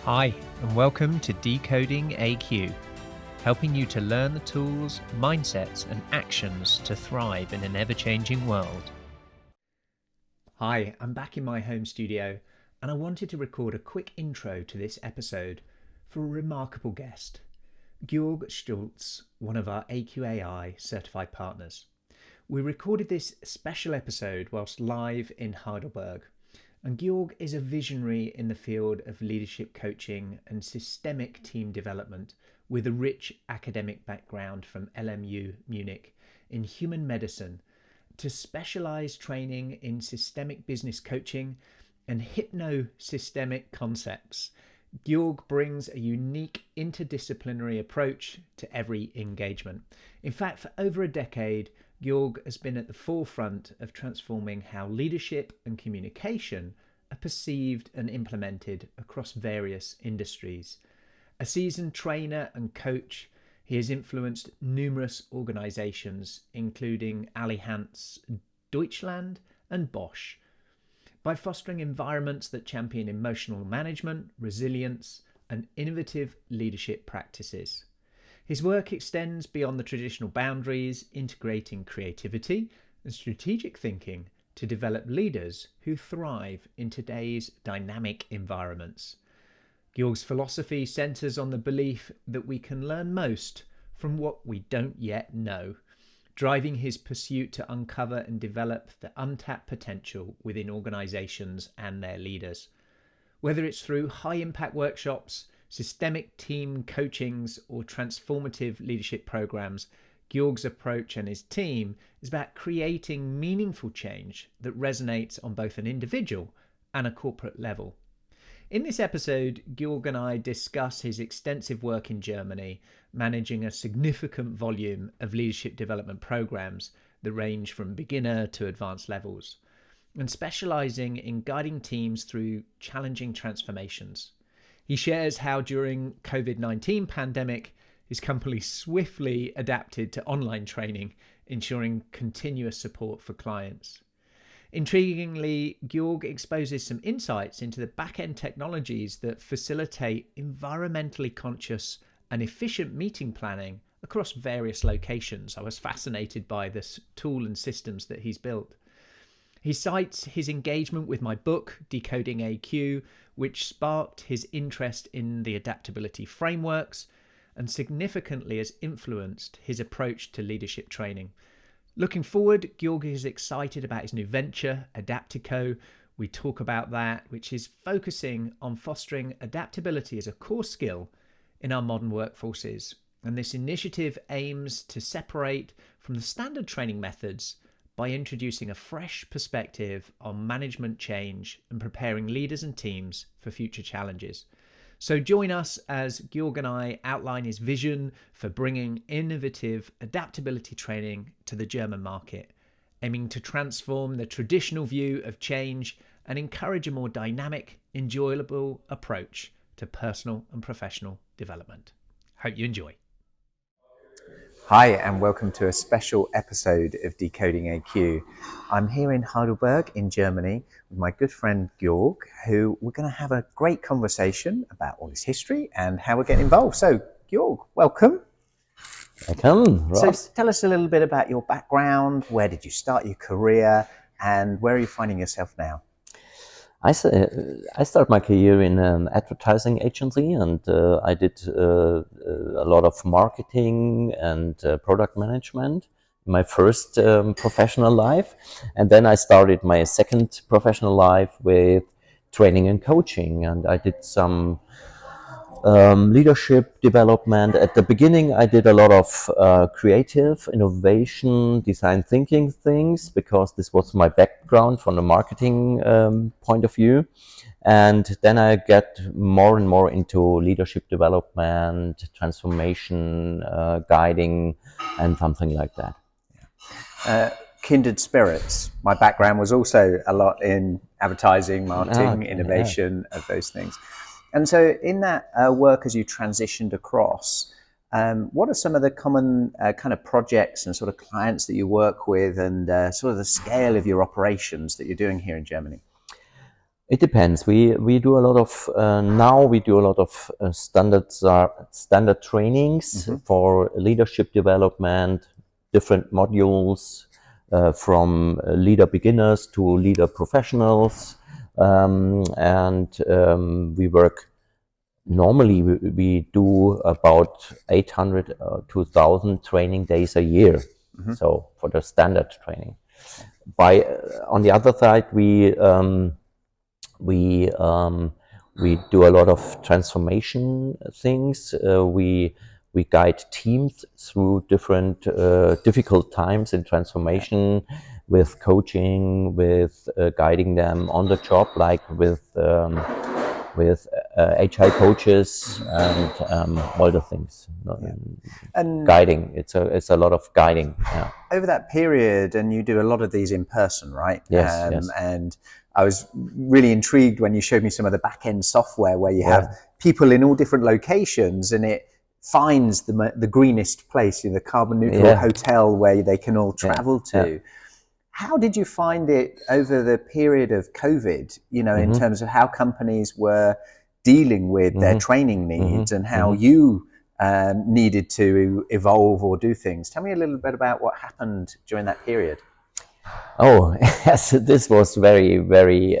Hi, and welcome to Decoding AQ, helping you to learn the tools, mindsets, and actions to thrive in an ever-changing world. Hi, I'm back in my home studio, and I wanted to record a quick intro to this episode for a remarkable guest, Georg Schütz, one of our AQai Certified Partners. We recorded this special episode whilst live in Heidelberg. And Georg is a visionary in the field of leadership coaching and systemic team development with a rich academic background from LMU Munich in human medicine to specialized training in systemic business coaching and hypnosystemic concepts. Georg brings a unique interdisciplinary approach to every engagement. In fact, for over a decade, Georg has been at the forefront of transforming how leadership and communication are perceived and implemented across various industries. A seasoned trainer and coach, he has influenced numerous organizations, including Allianz, Deutschland, and Bosch, by fostering environments that champion emotional management, resilience, and innovative leadership practices. His work extends beyond the traditional boundaries, integrating creativity and strategic thinking to develop leaders who thrive in today's dynamic environments. Georg's philosophy centers on the belief that we can learn most from what we don't yet know, driving his pursuit to uncover and develop the untapped potential within organizations and their leaders. Whether it's through high-impact workshops, systemic team coachings, or transformative leadership programs, Georg's approach and his team is about creating meaningful change that resonates on both an individual and a corporate level. In this episode, Georg and I discuss his extensive work in Germany, managing a significant volume of leadership development programs that range from beginner to advanced levels, and specializing in guiding teams through challenging transformations. He shares how during COVID-19 pandemic, his company swiftly adapted to online training, ensuring continuous support for clients. Intriguingly, Georg exposes some insights into the back-end technologies that facilitate environmentally conscious and efficient meeting planning across various locations. I was fascinated by this tool and systems that he's built. He cites his engagement with my book, Decoding AQ, which sparked his interest in the adaptability frameworks and significantly has influenced his approach to leadership training. Looking forward, Georg is excited about his new venture, Adaptability. We talk about that, which is focusing on fostering adaptability as a core skill in our modern workforces. And this initiative aims to separate from the standard training methods by introducing a fresh perspective on management change and preparing leaders and teams for future challenges. So join us as Georg and I outline his vision for bringing innovative adaptability training to the German market, aiming to transform the traditional view of change and encourage a more dynamic, enjoyable approach to personal and professional development. Hope you enjoy. Hi, and welcome to a special episode of Decoding AQ. I'm here in Heidelberg in Germany with my good friend Georg, who we're going to have a great conversation about all his history and how we're getting involved. So, Georg, welcome. Welcome, Ross. So, tell us a little bit about your background. Where did you start your career, and where are you finding yourself now? I started my career in an advertising agency, and I did a lot of marketing and product management in my first professional life. And then I started my second professional life with training and coaching, and I did some leadership development. At the beginning, I did a lot of creative, innovation, design thinking things, because this was my background from the marketing point of view. And then I get more and more into leadership development, transformation, guiding, and something like that. Kindred spirits. My background was also a lot in advertising, marketing, innovation, of those things. And so in that work, as you transitioned across, what are some of the common kind of projects and sort of clients that you work with, and sort of the scale of your operations that you're doing here in Germany? It depends. We do a lot of now. We do a lot of standard trainings for leadership development, different modules from leader beginners to leader professionals, and we work. Normally, we do about 800 to 1,000 training days a year. So for the standard training. On the other side, we do a lot of transformation things. We guide teams through different difficult times in transformation, with coaching, with guiding them on the job, like with HI coaches and all the things. And guiding. It's a lot of guiding. Yeah. Over that period, and you do a lot of these in person, right? Yes, yes. And I was really intrigued when you showed me some of the back-end software where you have people in all different locations, and it finds the greenest place, the carbon neutral hotel where they can all travel to. How did you find it over the period of COVID, in terms of how companies were dealing with their training needs and how you needed to evolve or do things? Tell me a little bit about what happened during that period. Oh, yes, this was very, very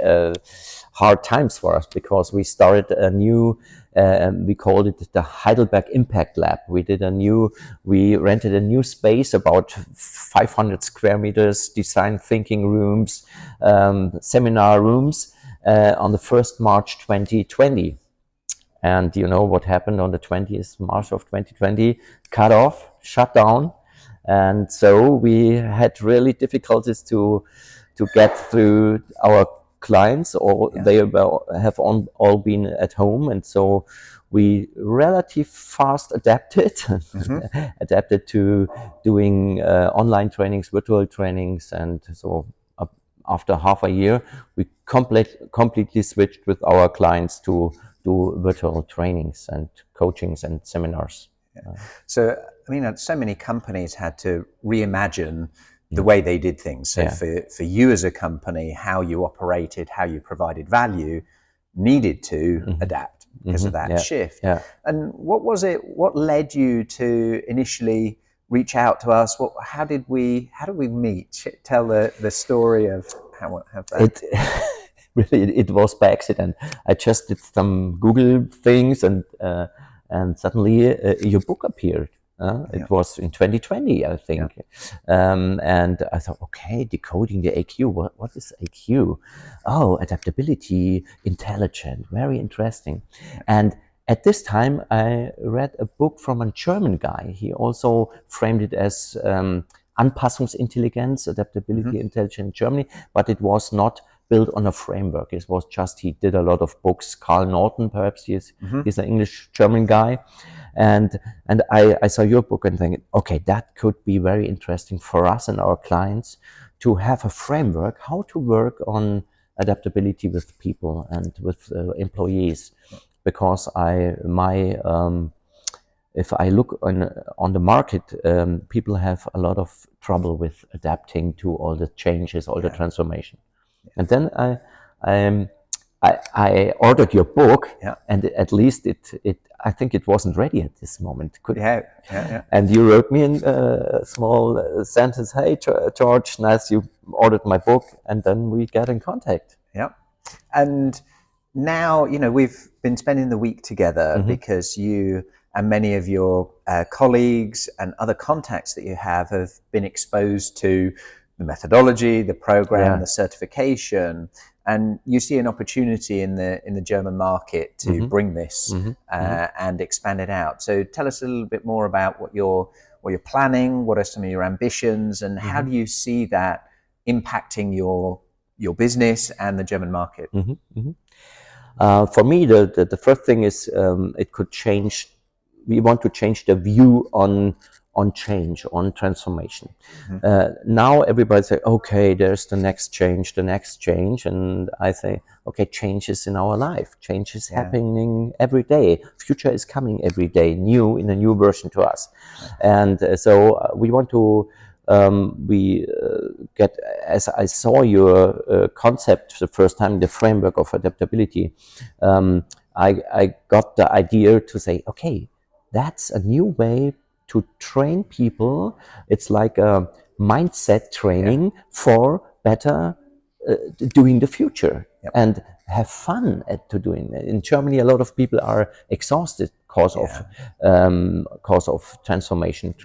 hard times for us, because we started a new, we called it the Heidelberg Impact Lab. We rented a new space, about 500 square meters, design thinking rooms, seminar rooms, on the 1st March 2020. And you know what happened on the 20th March of 2020? Cut off, shut down. And so we had really difficulties to get through our clients, or they have all been at home, and so we relatively fast adapted to doing online trainings, virtual trainings, and so after half a year we completely switched with our clients to do virtual trainings and coachings and seminars. So I mean, so many companies had to reimagine the way they did things. So for you as a company, how you operated, how you provided value needed to adapt because of that shift. And what was it, what led you to initially reach out to us? How did we meet? Tell the story of how that. It was by accident. I just did some Google things, and suddenly your book appeared. It was in 2020, I think. And I thought, okay, decoding the AQ. What is AQ? Oh, adaptability, intelligent, very interesting. And at this time, I read a book from a German guy. He also framed it as Anpassungsintelligenz, adaptability, intelligent in Germany, but it was not built on a framework. It was just, he did a lot of books. Carl Norton, perhaps he's an English-German guy. And I saw your book and thinking, okay, that could be very interesting for us and our clients to have a framework, how to work on adaptability with people and with employees. Because if I look on the market, people have a lot of trouble with adapting to all the changes, all the transformation. And then I ordered your book, and at least I think it wasn't ready at this moment. And you wrote me in a small sentence, "Hey, George, nice you ordered my book," and then we get in contact. And now, we've been spending the week together because you and many of your colleagues and other contacts that you have been exposed to the methodology, the program, the certification, and you see an opportunity in the German market to bring this and expand it out. So tell us a little bit more about what you're planning. What are some of your ambitions, and how do you see that impacting your business and the German market? For me, the first thing is it could change. We want to change the view on change, on transformation. Now everybody say, okay, there's the next change, and I say, okay, change is in our life. Change is happening every day. Future is coming every day, new in a new version to us. And so we want to we get, as I saw your concept the first time, the framework of adaptability, I got the idea to say, okay, that's a new way to train people. It's like a mindset training for better doing the future and have fun at to doing it. In Germany, a lot of people are exhausted cause of transformation,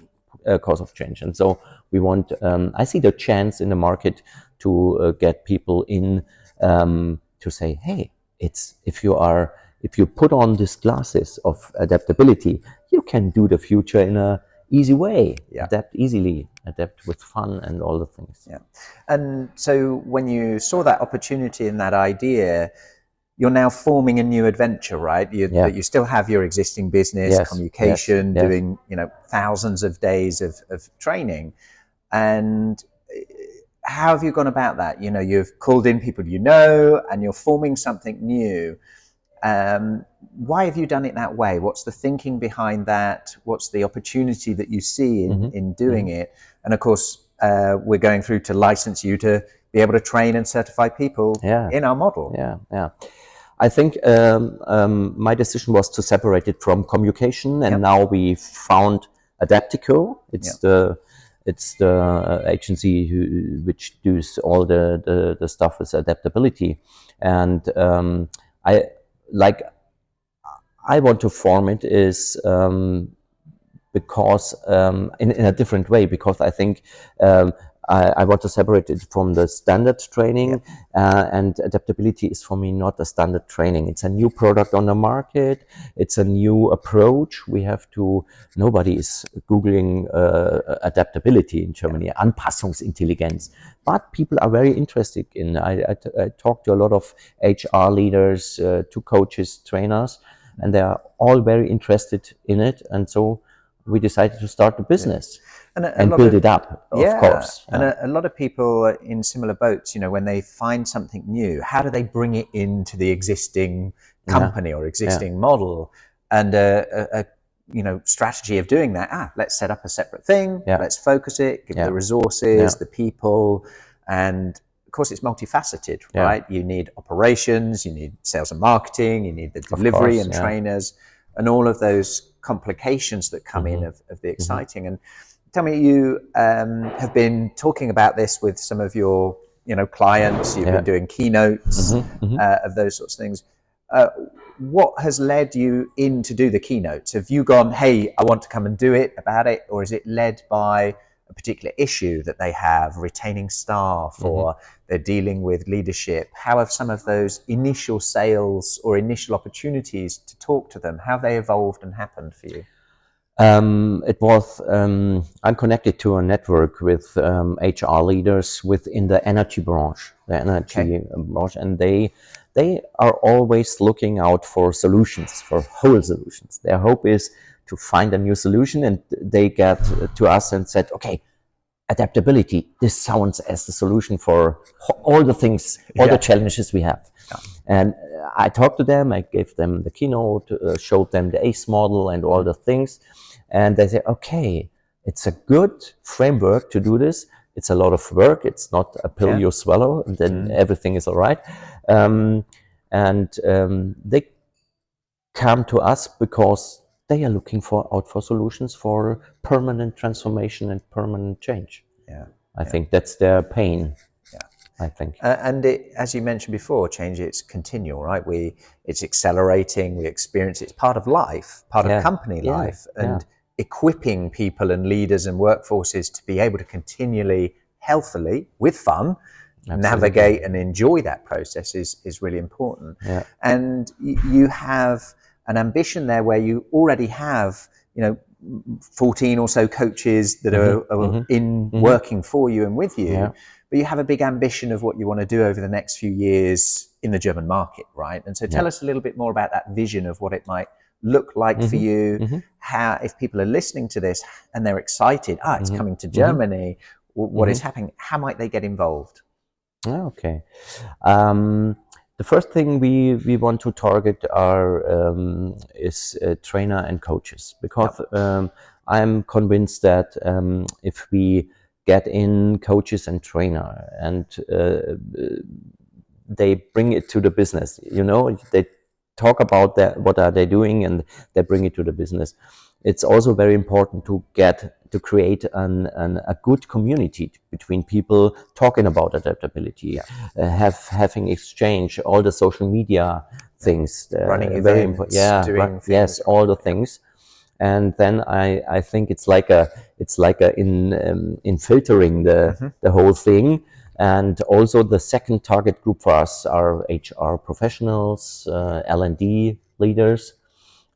cause of change, and so we want. I see the chance in the market to get people in to say, hey, it's if you put on these glasses of adaptability, you can do the future in a easy way, adapt easily, adapt with fun and all the things. Yeah. And so when you saw that opportunity and that idea, you're now forming a new adventure, right? You still have your existing business, communication, doing, thousands of days of training. And how have you gone about that? You've called in people and you're forming something new. Why have you done it that way? What's the thinking behind that? What's the opportunity that you see in doing it? And of course, we're going through to license you to be able to train and certify people in our model. I think my decision was to separate it from communication, and now we found Adaptico. It's the agency which does all the stuff with adaptability, and I want to form it is because in a different way, because I think I want to separate it from the standard training, and adaptability is for me not a standard training. It's a new product on the market. It's a new approach. Nobody is Googling adaptability in Germany, Anpassungsintelligenz. But people are very interested in. I talk to a lot of HR leaders, to coaches, trainers, and they are all very interested in it. And so we decided to start the business and build it up, of course. And a lot of people in similar boats, when they find something new, how do they bring it into the existing company or existing model? And a strategy of doing that, let's set up a separate thing, let's focus it, give the resources, the people, and of course it's multifaceted, right? You need operations, you need sales and marketing, you need the delivery and trainers, and all of those complications that come in of the exciting. And tell me, you have been talking about this with some of your clients. You've been doing keynotes of those sorts of things. What has led you in to do the keynotes? Have you gone, hey, I want to come and do it about it, or is it led by a particular issue that they have, retaining staff, or they're dealing with leadership? How have some of those initial sales or initial opportunities to talk to them, how have they evolved and happened for you? It was, I'm connected to a network with HR leaders within the energy branch, and they are always looking out for solutions, for whole solutions. Their hope is to find a new solution, and they get to us and said, okay, adaptability, this sounds as the solution for all the things, all the challenges we have. And I talked to them, I gave them the keynote, showed them the ACE model and all the things. And they say, okay, it's a good framework to do this. It's a lot of work. It's not a pill you swallow and then everything is all right. They come to us because they are looking out for solutions for permanent transformation and permanent change. I think that's their pain. I think. And as you mentioned before, change, it's continual, right? It's accelerating, we experience it's part of life, part of company life, and equipping people and leaders and workforces to be able to continually, healthily, with fun, navigate and enjoy that process is really important. And you have an ambition there where you already have, 14 or so coaches that are working for you and with you. But you have a big ambition of what you want to do over the next few years in the German market, right? And so tell us a little bit more about that vision of what it might look like for you. How, if people are listening to this and they're excited, it's coming to Germany, what is happening? How might they get involved? Okay. The first thing we want to target is trainer and coaches, because I'm convinced that if we get in coaches and trainer, and they bring it to the business. They talk about that, what are they doing, and they bring it to the business. It's also very important to create a good community between people talking about adaptability, having exchange, all the social media things, running very events, important. doing things. Yes, all the things. And then I think it's like in filtering the whole thing. And also the second target group for us are HR professionals, L&D leaders.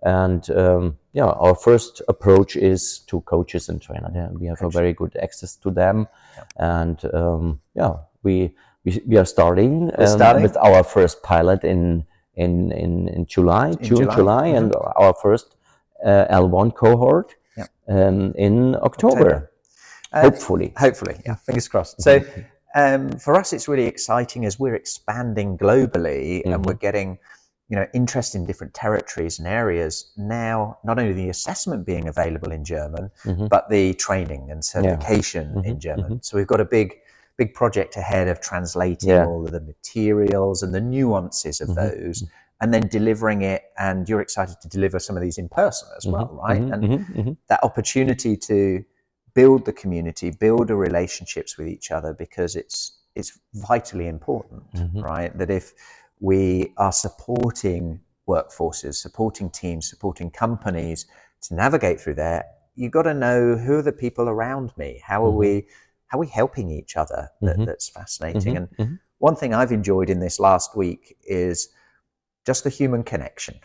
And our first approach is to coaches and trainers. Yeah, we have a very good access to them. And we are starting with our first pilot in July, July, and our first L1 cohort in October. Hopefully, yeah, fingers crossed. So for us, it's really exciting as we're expanding globally and we're getting interest in different territories and areas. Now, not only the assessment being available in German, but the training and certification in German. So we've got a big project ahead of translating all of the materials and the nuances of those, and then delivering it. And you're excited to deliver some of these in person as well, right? And that opportunity to build the community, build the relationships with each other, because it's vitally important, right? That if we are supporting workforces, supporting teams, supporting companies to navigate through that, you've got to know, who are the people around me? How are we helping each other? That's fascinating. And one thing I've enjoyed in this last week is just the human connection,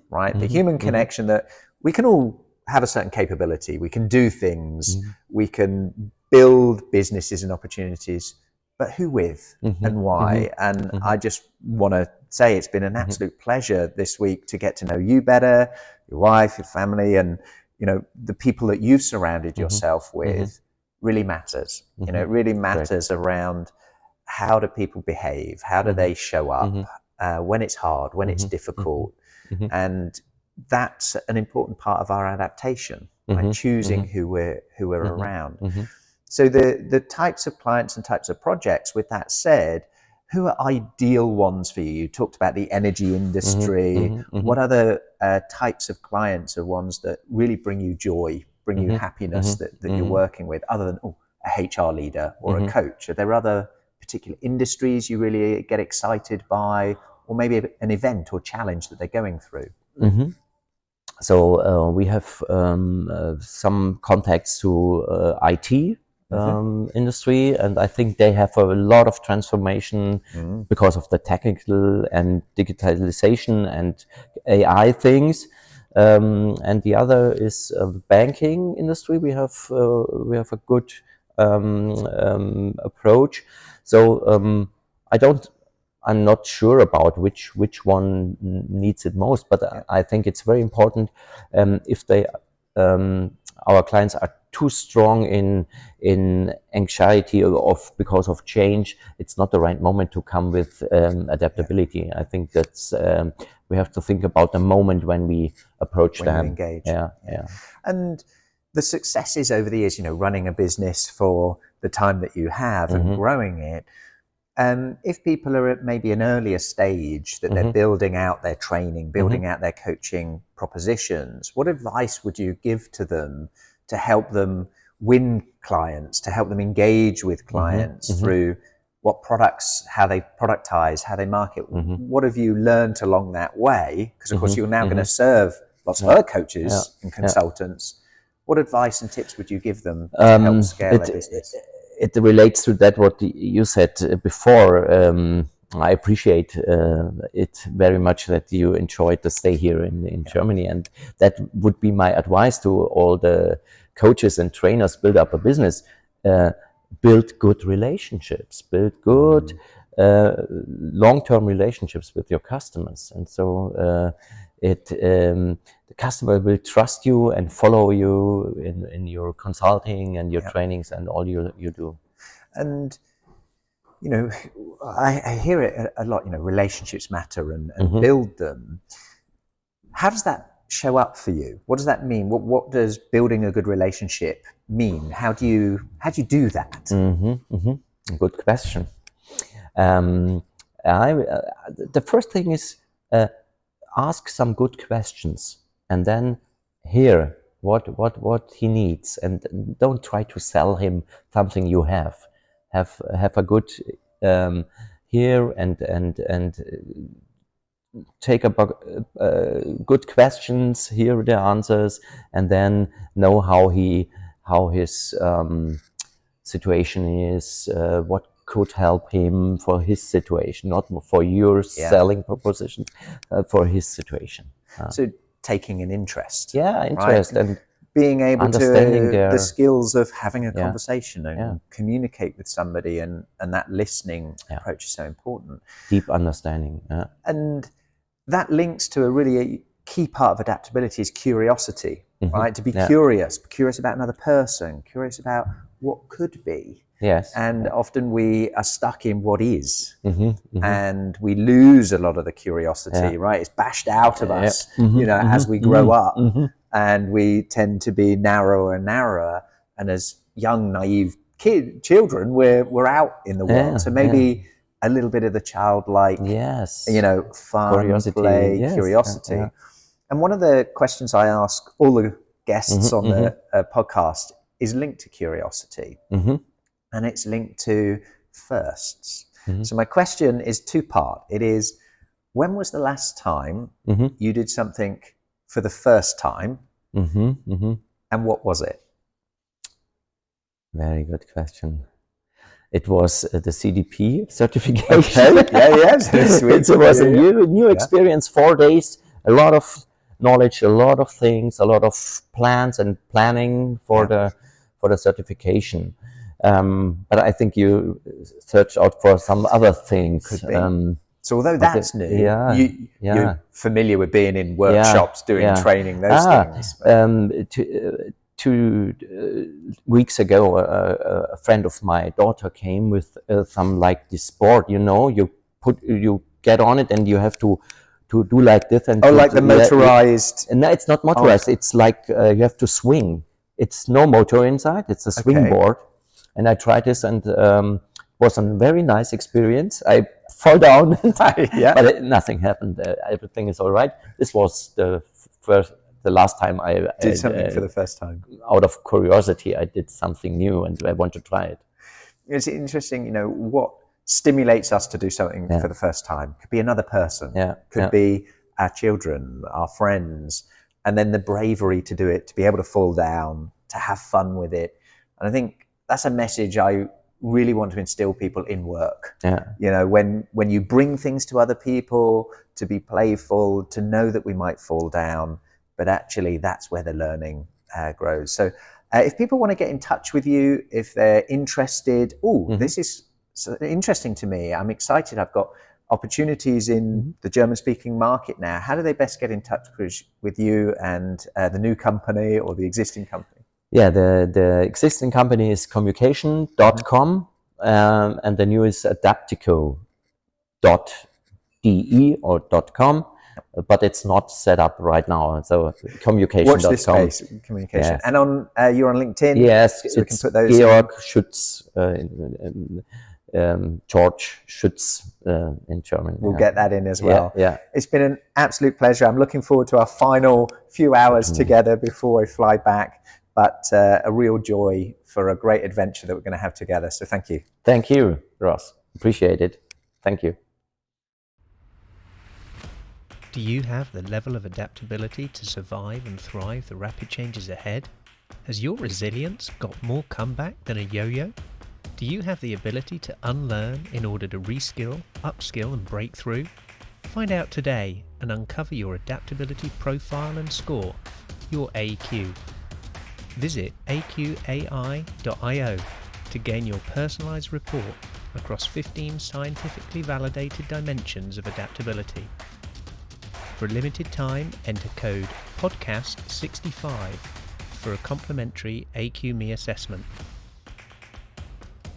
right? The human connection that we can all have a certain capability. We can do things. We can build businesses and opportunities, but who with and why? And I just want to say it's been an absolute pleasure this week to get to know you better, your wife, your family, and the people that you've surrounded yourself with really matters. It really matters around, how do people behave? How do they show up when it's hard, when it's difficult? And that's an important part of our adaptation, right? Choosing who we're around. So the types of clients and types of projects, with that said, who are ideal ones for you? You talked about the energy industry. What other types of clients are ones that really bring you joy, bring you happiness that you're working with, other than a HR leader or a coach? Are there other particular industries you really get excited by, or maybe an event or challenge that they're going through? So we have some contacts to IT industry, and I think they have a lot of transformation because of the technical and digitalization and AI things. And the other is the banking industry. We have a good approach. So I'm not sure about which one needs it most, but I think it's very important if our clients are too strong in anxiety because of change. It's not the right moment to come with adaptability. I think that's we have to think about the moment when we approach them. You engage. Yeah. And the successes over the years, running a business for the time that you have and growing it. If people are at maybe an earlier stage, that they're building out their training, building out their coaching propositions, what advice would you give to them to help them win clients, to help them engage with clients through what products, how they productize, how they market? What have you learned along that way? Because of course you're now going to serve lots of other coaches and consultants. What advice and tips would you give them to help scale their business? It relates to that what you said before. I appreciate it very much that you enjoyed the stay here in Germany, and that would be my advice to all the coaches and trainers. Build up a business, build good relationships, build good long-term relationships with your customers, and so the customer will trust you and follow you in your consulting and your trainings and all you do. And I hear it a lot. Relationships matter and build them. How does that show up for you? What does that mean? What does building a good relationship mean? How do you do that? Good question. The first thing is ask some good questions, and then hear what he needs, and don't try to sell him something you have. Have a good hear and take up good questions, hear the answers, and then know how his situation is, what could help him for his situation, not for your selling proposition, for his situation. So taking an interest. Interest, right? And being able to the skills of having a conversation and communicate with somebody, and that listening approach is so important. Deep understanding. And that links to a really key part of adaptability is curiosity, right? To be curious about another person, curious about what could be. Yes. And often we are stuck in what is, and we lose a lot of the curiosity, right? It's bashed out of us, as we grow up, and we tend to be narrower and narrower. And as young, naive children, we're out in the world. So maybe a little bit of the childlike, fun, curiosity, play, curiosity. And one of the questions I ask all the guests on the podcast is linked to curiosity. And it's linked to firsts. So my question is two-part. It is, when was the last time you did something for the first time? And what was it? Very good question. It was the CDP certification. It was a new experience, 4 days, a lot of knowledge, a lot of things, a lot of plans and planning for the certification. But I think you search out for some other things. Could be. So although that's new, you're familiar with being in workshops, doing training, those things. 2 weeks ago, a friend of my daughter came with some like this board. You get on it and you have to do like this. And like the motorized. No, it's not motorized. It's like you have to swing. It's no motor inside. It's a swing board. And I tried this, and was a very nice experience. I fall down, but nothing happened. Everything is all right. This was the last time I did something for the first time. Out of curiosity, I did something new, and I want to try it. It's interesting, what stimulates us to do something for the first time. Could be another person. Could be our children, our friends, and then the bravery to do it, to be able to fall down, to have fun with it. And I think that's a message I really want to instill people in work. When you bring things to other people, to be playful, to know that we might fall down, but actually that's where the learning grows. So if people want to get in touch with you, if they're interested, this is interesting to me, I'm excited, I've got opportunities in the German-speaking market now. How do they best get in touch with you and the new company or the existing company? The existing company is communication.com, and the new is adaptico.de or .com, but it's not set up right now. So communication.com. Watch this space, communication. Yes. And you're on LinkedIn? Yes, so we can put those Georg Schütz, Georg Schütz in German. We'll get that in as well. Yeah. It's been an absolute pleasure. I'm looking forward to our final few hours together before we fly back. But a real joy for a great adventure that we're going to have together. So thank you. Thank you, Ross. Appreciate it. Thank you. Do you have the level of adaptability to survive and thrive the rapid changes ahead? Has your resilience got more comeback than a yo-yo? Do you have the ability to unlearn in order to reskill, upskill and break through? Find out today and uncover your adaptability profile and score, your AQ. Visit AQai.io to gain your personalized report across 15 scientifically validated dimensions of adaptability. For a limited time, enter code PODCAST65 for a complimentary AQME assessment.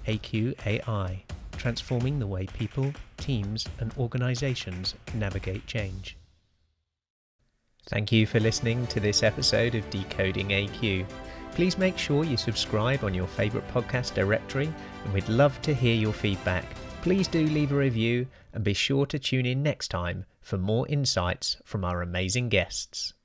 AQai, transforming the way people, teams and organizations navigate change. Thank you for listening to this episode of Decoding AQ. Please make sure you subscribe on your favourite podcast directory, and we'd love to hear your feedback. Please do leave a review and be sure to tune in next time for more insights from our amazing guests.